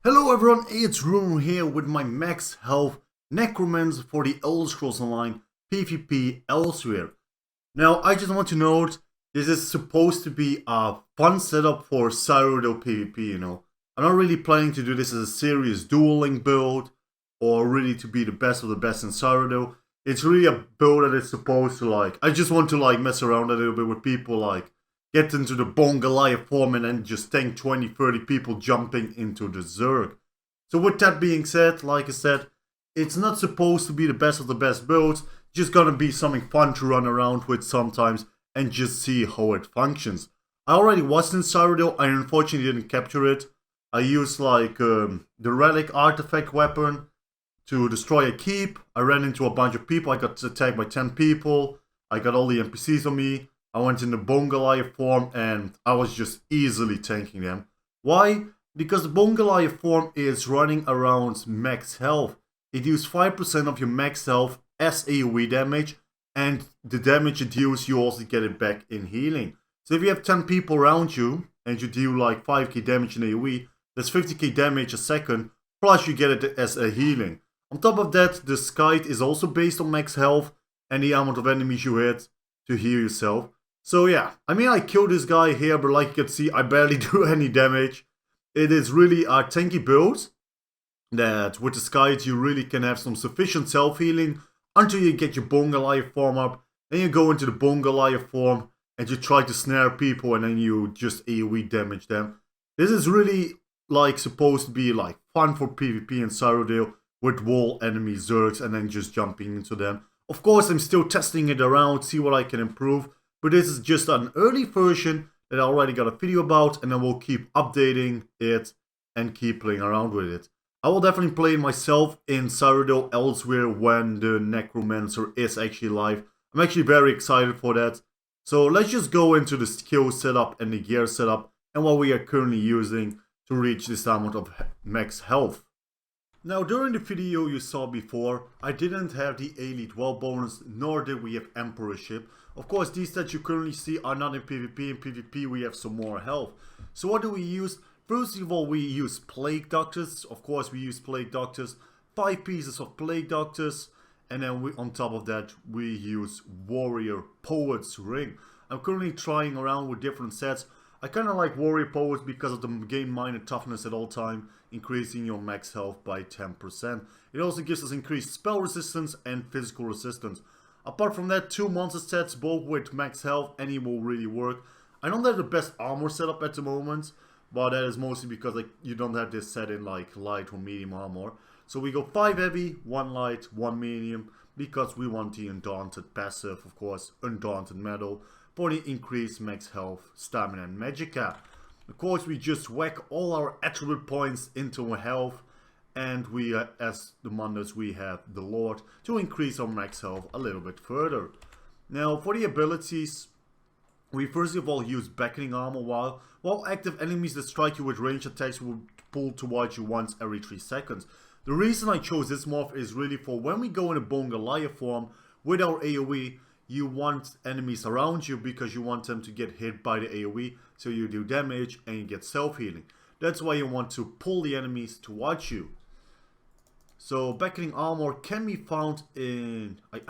Hello everyone, it's Rumo here with my max health Necromancer for the Elder Scrolls Online PvP Elsweyr. Now I just want to note, this is supposed to be a fun setup for Cyrodiil PvP, you know. I'm not really planning to do this as a serious dueling build, or really to be the best of the best in Cyrodiil. It's really a build that is supposed to I just want to mess around a little bit with people, get into the Bone Goliath form and then just tank 20-30 people jumping into the Zerg. So with that being said, like I said, it's not supposed to be the best of the best builds, just gonna be something fun to run around with sometimes and just see how it functions. I already was in Cyrodiil, I unfortunately didn't capture it. I used the relic artifact weapon to destroy a keep. I ran into a bunch of people, I got attacked by 10 people, I got all the NPCs on me. I went in the Bone Goliath form and I was just easily tanking them. Why? Because the Bone Goliath form is running around max health. It deals 5% of your max health as AoE damage, and the damage it deals you also get it back in healing. So if you have 10 people around you and you deal 5k damage in AoE, that's 50k damage a second, plus you get it as a healing. On top of that, the Skite is also based on max health and the amount of enemies you hit to heal yourself. So yeah, I mean I killed this guy here, but like you can see, I barely do any damage. It is really a tanky build that with the Skies you really can have some sufficient self-healing until you get your Bone Goliath form up. Then you go into the Bone Goliath form and you try to snare people and then you just AoE damage them. This is really supposed to be fun for PvP in Cyrodiil with wall enemy Zergs and then just jumping into them. Of course I'm still testing it around, see what I can improve. But this is just an early version that I already got a video about, and then we'll keep updating it and keep playing around with it. I will definitely play myself in Cyrodiil Elsweyr when the Necromancer is actually live. I'm actually very excited for that. So let's just go into the skill setup and the gear setup and what we are currently using to reach this amount of max health. Now during the video you saw before, I didn't have the Elite Well bonus, nor did we have Emperorship. Of course, these stats you currently see are not in PvP. In PvP we have some more health. So what do we use? First of all, we use Plague Doctors. Of course, we use Plague Doctors. 5 pieces of Plague Doctors. And then on top of that, we use Warrior Poet's Ring. I'm currently trying around with different sets. I kind of like Warrior Poets because of the gain minor toughness at all time, increasing your max health by 10%. It also gives us increased spell resistance and physical resistance. Apart from that, 2 monster sets, both with max health, any will really work. I don't have the best armor setup at the moment, but that is mostly because you don't have this set in light or medium armor. So we go 5 heavy, 1 light, 1 medium, because we want the Undaunted passive, of course, Undaunted Metal, for the increased max health, stamina and magicka. Of course, we just whack all our attribute points into health. And we, as the Mondas, we have the Lord to increase our max health a little bit further. Now, for the abilities, we first of all use Beckoning Armor. While active, enemies that strike you with ranged attacks will pull towards you once every 3 seconds. The reason I chose this morph is really for when we go in a Bone Goliath form with our AoE, you want enemies around you because you want them to get hit by the AoE, so you do damage and you get self-healing. That's why you want to pull the enemies towards you. So Beckoning Armor can be found in... I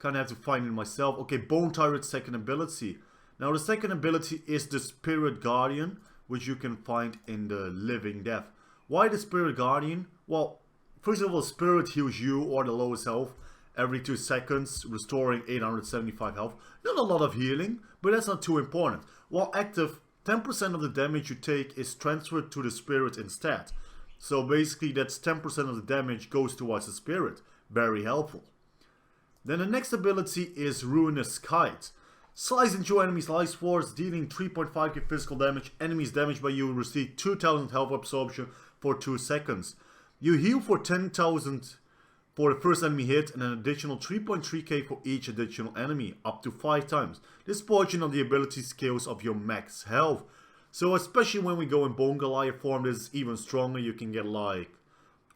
kind of have to find it myself. Okay, Bone Tyrant's second ability. Now the second ability is the Spirit Guardian, which you can find in the Living Death. Why the Spirit Guardian? Well, first of all, Spirit heals you or the lowest health every 2 seconds, restoring 875 health. Not a lot of healing, but that's not too important. While active, 10% of the damage you take is transferred to the Spirit instead. So basically that's 10% of the damage goes towards the Spirit. Very helpful. Then the next ability is Ravenous Kite. Slice into enemy's life force, dealing 3.5k physical damage. Enemies damaged by you receive 2000 health absorption for 2 seconds. You heal for 10,000 for the first enemy hit and an additional 3.3k for each additional enemy, up to 5 times. This portion of the ability scales of your max health. So especially when we go in Bone Goliath form, this is even stronger. You can get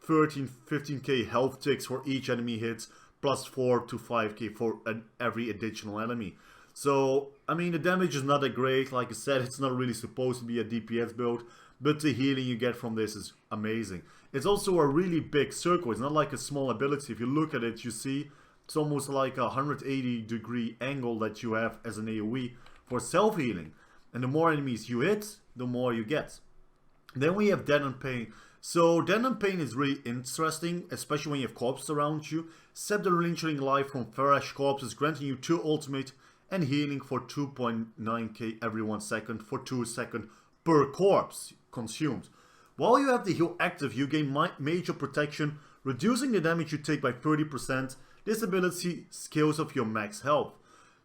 15k health ticks for each enemy hits, plus 4 to 5k for every additional enemy. So, I mean, the damage is not that great. Like I said, it's not really supposed to be a DPS build, but the healing you get from this is amazing. It's also a really big circle. It's not like a small ability. If you look at it, you see it's almost like a 180-degree angle that you have as an AoE for self-healing. And the more enemies you hit, the more you get. Then we have Dead and Pain. So Dead and Pain is really interesting, especially when you have corpses around you. Sap the lingering life from fresh corpses, granting you 2 ultimate and healing for 2.9k every 1 second for 2 seconds per corpse consumed. While you have the heal active, you gain major protection, reducing the damage you take by 30%. This ability scales off your max health.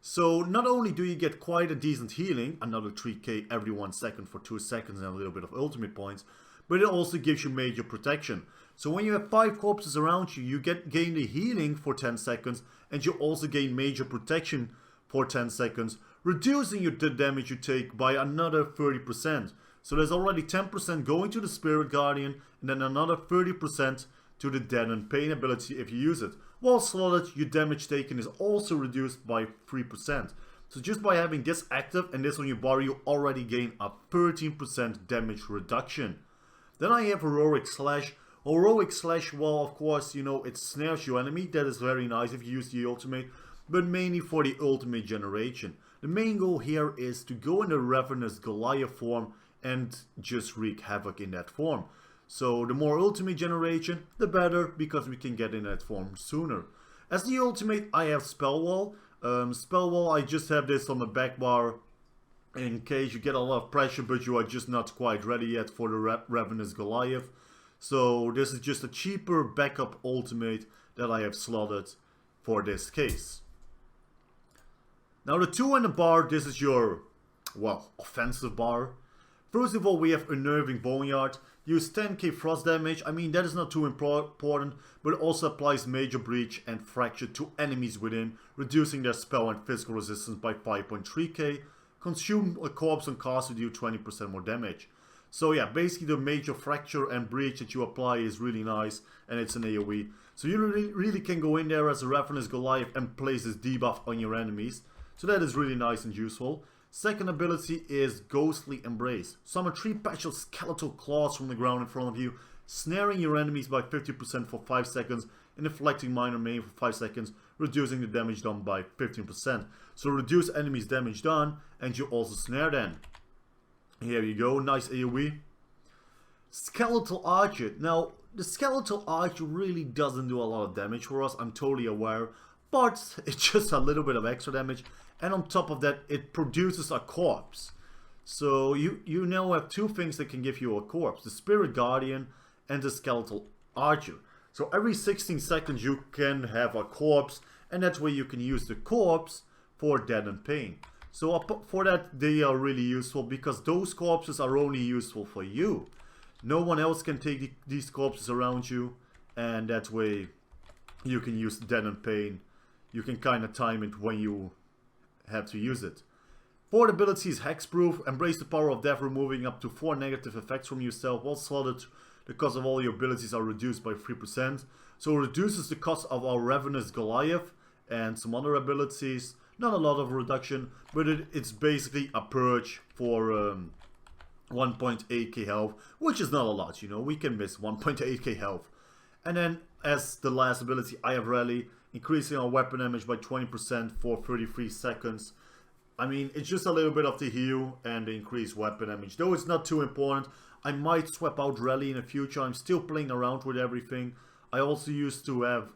So not only do you get quite a decent healing, another 3k every 1 second for 2 seconds and a little bit of ultimate points, but it also gives you major protection. So when you have 5 corpses around you, you gain the healing for 10 seconds and you also gain major protection for 10 seconds, reducing the damage you take by another 30%. So there's already 10% going to the Spirit Guardian and then another 30% to the Dead and Pain ability if you use it. While slotted, your damage taken is also reduced by 3%. So just by having this active and this on your bar, you already gain a 13% damage reduction. Then I have Heroic Slash. Heroic Slash, well, of course, you know, it snares your enemy. That is very nice if you use the ultimate, but mainly for the ultimate generation. The main goal here is to go in the ravenous Goliath form and just wreak havoc in that form. So the more ultimate generation, the better, because we can get in that form sooner. As the ultimate, I have Spell Wall. Spell Wall, I just have this on the back bar in case you get a lot of pressure, but you are just not quite ready yet for the ravenous Goliath. So this is just a cheaper backup ultimate that I have slotted for this case. Now the 2 in the bar, this is your, well, offensive bar. First of all, we have Unnerving Boneyard. Use 10k frost damage. I mean, that is not too important, but it also applies Major Breach and Fracture to enemies within, reducing their spell and physical resistance by 5.3k. Consume a corpse and cast with you 20% more damage. So yeah, basically the Major Fracture and Breach that you apply is really nice, and it's an AoE. So you really can go in there as a Ravenous Goliath and place this debuff on your enemies. So that is really nice and useful. Second ability is Ghostly Embrace. Summon 3 special skeletal claws from the ground in front of you, snaring your enemies by 50% for 5 seconds and inflicting minor pain for 5 seconds, reducing the damage done by 15%. So reduce enemies' damage done and you also snare them. Here you go, nice AoE. Skeletal Archer. Now, the Skeletal Archer really doesn't do a lot of damage for us, I'm totally aware, but it's just a little bit of extra damage. And on top of that, it produces a corpse. So you now have 2 things that can give you a corpse. The Spirit Guardian and the Skeletal Archer. So every 16 seconds you can have a corpse. And that's where you can use the corpse for Dead and Pain. So for that, they are really useful because those corpses are only useful for you. No one else can take these corpses around you. And that way you can use Dead and Pain. You can kind of time it when you have to use it. Fourth ability is Hexproof. Embrace the power of death, removing up to 4 negative effects from yourself. While slotted, the cost of all your abilities are reduced by 3%. So it reduces the cost of our Ravenous Goliath and some other abilities. Not a lot of reduction, but it's basically a purge for 1.8k health, which is not a lot, you know, we can miss 1.8k health. And then as the last ability, I have Rally, increasing our weapon damage by 20% for 33 seconds. I mean, it's just a little bit of the heal and the increased weapon damage. Though it's not too important. I might swap out Rally in the future. I'm still playing around with everything. I also used to have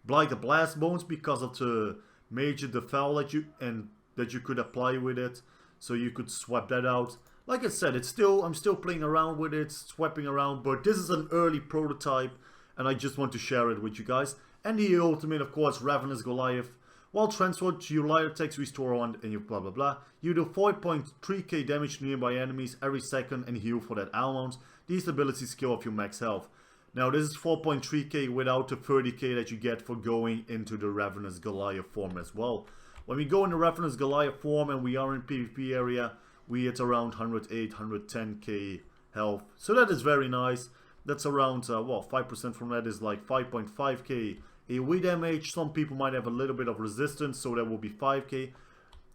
Blight the Blast Bones because of the Major Defile that you could apply with it. So you could swap that out. Like I said, I'm still playing around with it, swapping around. But this is an early prototype and I just want to share it with you guys. And the ultimate, of course, Ravenous Goliath. While transferred to your light attacks, restore 1 and you blah blah blah. You do 4.3k damage to nearby enemies every second and heal for that amount. These abilities scale off your max health. Now this is 4.3k without the 30k that you get for going into the Ravenous Goliath form as well. When we go in the Ravenous Goliath form and we are in PvP area, we hit around 108, 110k health. So that is very nice. That's around, well, 5% from that is like 5.5k AoE damage. Some people might have a little bit of resistance, so that will be 5k.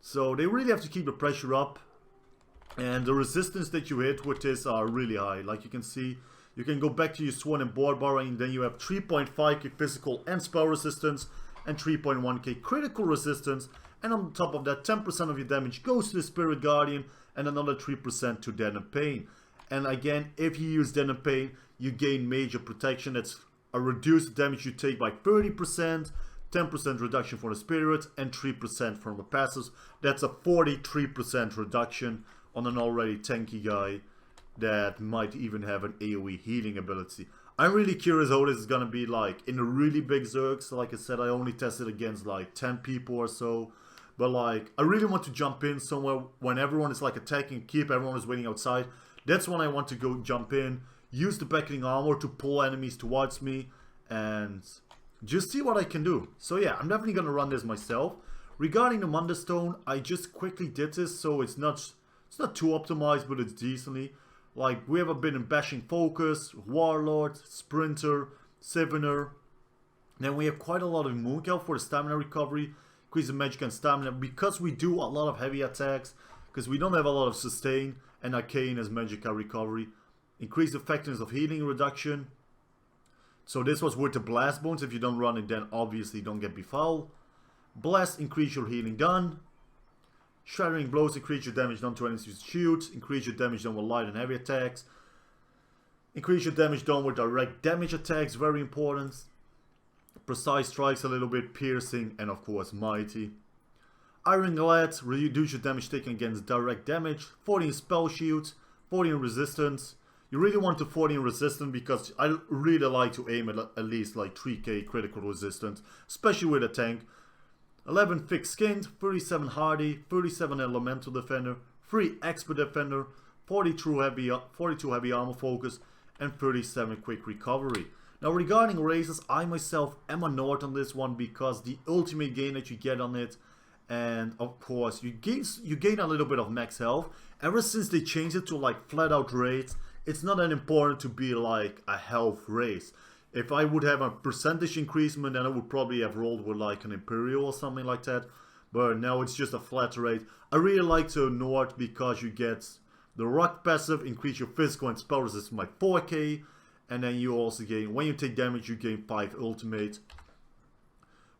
So they really have to keep the pressure up. And the resistance that you hit with this are really high. Like you can see, you can go back to your Swan and Board Bar, and then you have 3.5k physical and spell resistance, and 3.1k critical resistance. And on top of that, 10% of your damage goes to the Spirit Guardian, and another 3% to Dead and Pain. And again, if you use Dead and Pain, you gain major protection. That's a reduced damage you take by 30%, 10% reduction for the Spirit, and 3% from the passives. That's a 43% reduction on an already tanky guy that might even have an AoE healing ability. I'm really curious how this is gonna be like in a really big Zergs. Like I said, I only tested against like 10 people or so. But like, I really want to jump in somewhere when everyone is like attacking, keep everyone is waiting outside. That's when I want to go jump in, use the beckoning armor to pull enemies towards me, and just see what I can do. So yeah, I'm definitely gonna run this myself. Regarding the Munda Stone, I just quickly did this, so it's not too optimized, but it's decently. Like, we have a bit in Bashing Focus, Warlord, Sprinter, Siviner. Then we have quite a lot of Mooncal for the stamina recovery, increase the magic and stamina, because we do a lot of heavy attacks, because we don't have a lot of sustain, and Arcane as magic recovery. Increase the effectiveness of healing reduction. So this was with the Blast Bones. If you don't run it, then obviously don't get befouled. Blast, increase your healing done. Shattering Blows, increase your damage done to enemies with shields. Increase your damage done with light and heavy attacks. Increase your damage done with direct damage attacks, very important. Precise strikes a little bit, piercing, and of course mighty. Iron Glad, reduce your damage taken against direct damage. 40 in spell shields, 40 in resistance. You really want to 40 in resistance because I really like to aim at least like 3k critical resistance, especially with a tank. 11 Thick Skinned, 37 Hardy, 37 Elemental Defender, 3 Expert Defender, 42 Heavy Armor Focus, and 37 Quick Recovery. Now regarding races, I myself am a Nord on this one because the ultimate gain that you get on it, and of course you gain a little bit of max health. Ever since they changed it to like flat out rates, it's not that important to be like a health race. If I would have a percentage increasement, then I would probably have rolled with like an Imperial or something like that. But now it's just a flat rate. I really like to Nord because you get the Rock passive, increase your physical and spell resistance by 4k. And then you also gain, when you take damage, you gain 5 ultimate.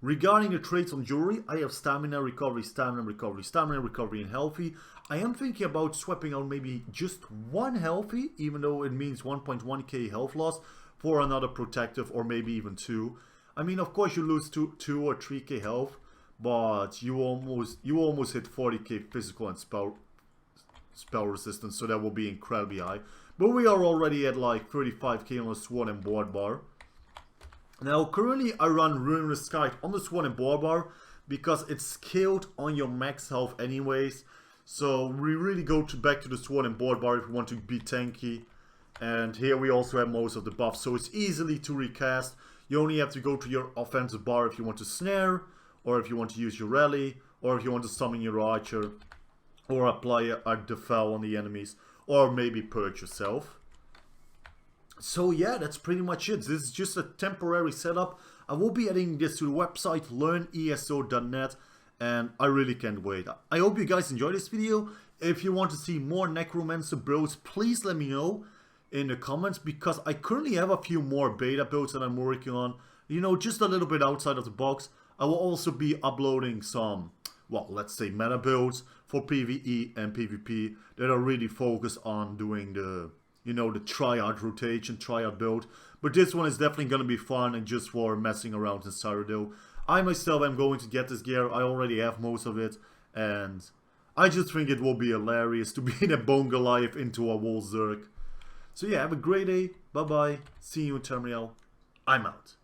Regarding the traits on jewelry, I have stamina recovery, stamina recovery, stamina recovery, and healthy. I am thinking about swapping out maybe just one healthy, even though it means 1.1k health loss, for another protective, or maybe even 2. I mean, of course you lose 2 or 3k health, but you almost hit 40k physical and spell resistance, so that will be incredibly high. But we are already at like 35k on the Swan and Board Bar. Now currently I run Ravenous on the Swan and Board Bar because it's scaled on your max health anyways. So we really go back to the Swan and Board Bar if we want to be tanky. And here we also have most of the buffs, so it's easily to recast. You only have to go to your offensive bar if you want to snare, or if you want to use your rally, or if you want to summon your archer, or apply a defel on the enemies, or maybe purge yourself. So yeah, that's pretty much it. This is just a temporary setup. I will be adding this to the website learneso.net, and I really can't wait. I hope you guys enjoyed this video. If you want to see more Necromancer builds, please let me know in the comments, because I currently have a few more beta builds that I'm working on, you know, just a little bit outside of the box. I will also be uploading some, well, let's say meta builds for PvE and PvP that are really focused on doing the, you know, the triad rotation, triad build. But this one is definitely going to be fun and just for messing around in Cyrodiil. I myself am going to get this gear. I already have most of it, and I just think it will be hilarious to be in a Bone Goliath into a Wool Zerg. So yeah, have a great day. Bye bye. See you in Terminal. I'm out.